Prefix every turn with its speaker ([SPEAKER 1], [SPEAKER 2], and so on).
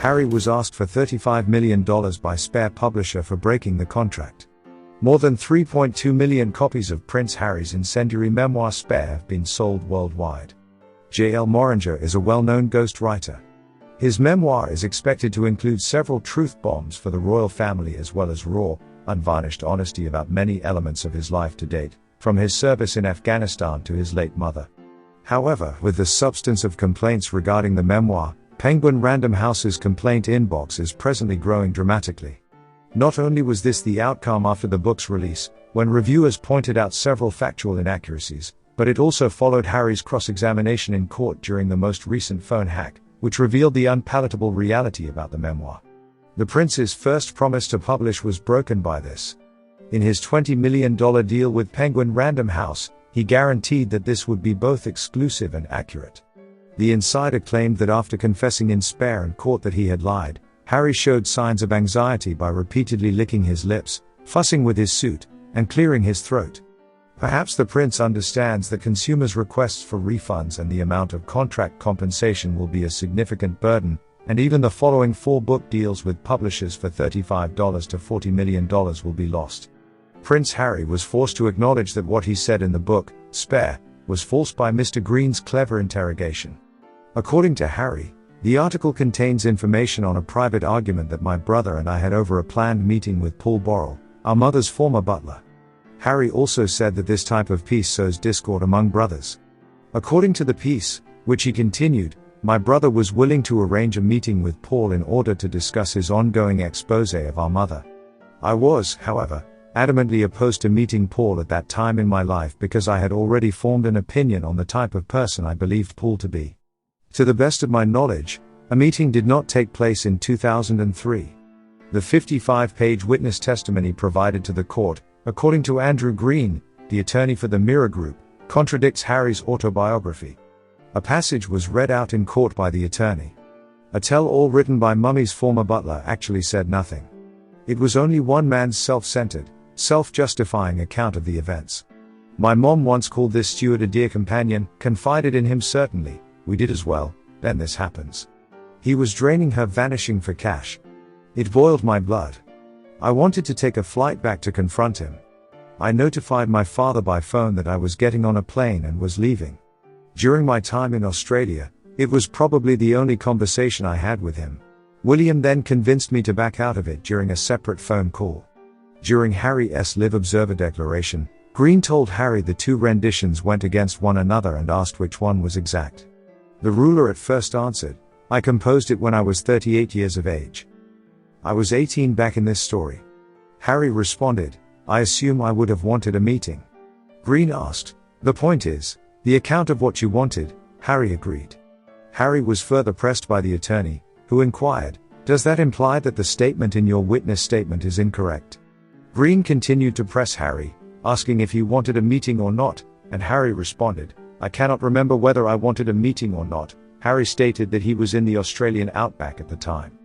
[SPEAKER 1] Harry was asked for $35 million by Spare publisher for breaking the contract. More than 3.2 million copies of Prince Harry's incendiary memoir Spare have been sold worldwide. J.L. Moringer is a well-known ghostwriter. His memoir is expected to include several truth bombs for the royal family as well as raw, unvarnished honesty about many elements of his life to date, from his service in Afghanistan to his late mother. However, with the substance of complaints regarding the memoir, Penguin Random House's complaint inbox is presently growing dramatically. Not only was this the outcome after the book's release, when reviewers pointed out several factual inaccuracies, but it also followed Harry's cross-examination in court during the most recent phone hack, which revealed the unpalatable reality about the memoir. The prince's first promise to publish was broken by this. In his $20 million deal with Penguin Random House, he guaranteed that this would be both exclusive and accurate. The insider claimed that after confessing in Spare and court that he had lied, Harry showed signs of anxiety by repeatedly licking his lips, fussing with his suit, and clearing his throat. Perhaps the prince understands that consumers' requests for refunds and the amount of contract compensation will be a significant burden, and even the following 4 book deals with publishers for $35 to $40 million will be lost. Prince Harry was forced to acknowledge that what he said in the book, Spare, was false by Mr. Green's clever interrogation. According to Harry, the article contains information on a private argument that my brother and I had over a planned meeting with Paul Borrell, our mother's former butler. Harry also said that this type of piece sows discord among brothers. According to the piece, which he continued, my brother was willing to arrange a meeting with Paul in order to discuss his ongoing expose of our mother. I was, however, adamantly opposed to meeting Paul at that time in my life because I had already formed an opinion on the type of person I believed Paul to be. To the best of my knowledge, a meeting did not take place in 2003. The 55-page witness testimony provided to the court, according to Andrew Green, the attorney for the Mirror Group, contradicts Harry's autobiography. A passage was read out in court by the attorney. A tell-all written by Mummy's former butler actually said nothing. It was only one man's self-centered, self-justifying account of the events. My mom once called this steward a dear companion, confided in him certainly, we did as well, then this happens. He was draining her, vanishing for cash. It boiled my blood. I wanted to take a flight back to confront him. I notified my father by phone that I was getting on a plane and was leaving. During my time in Australia, it was probably the only conversation I had with him. William then convinced me to back out of it during a separate phone call. During Harry's Live Observer declaration, Green told Harry the 2 renditions went against one another and asked which one was exact. The ruler at first answered, I composed it when I was 38 years of age. I was 18 back in this story. Harry responded, I assume I would have wanted a meeting. Green asked, the point is, the account of what you wanted, Harry agreed. Harry was further pressed by the attorney, who inquired, does that imply that the statement in your witness statement is incorrect? Green continued to press Harry, asking if he wanted a meeting or not, and Harry responded, I cannot remember whether I wanted a meeting or not. Harry stated that he was in the Australian outback at the time.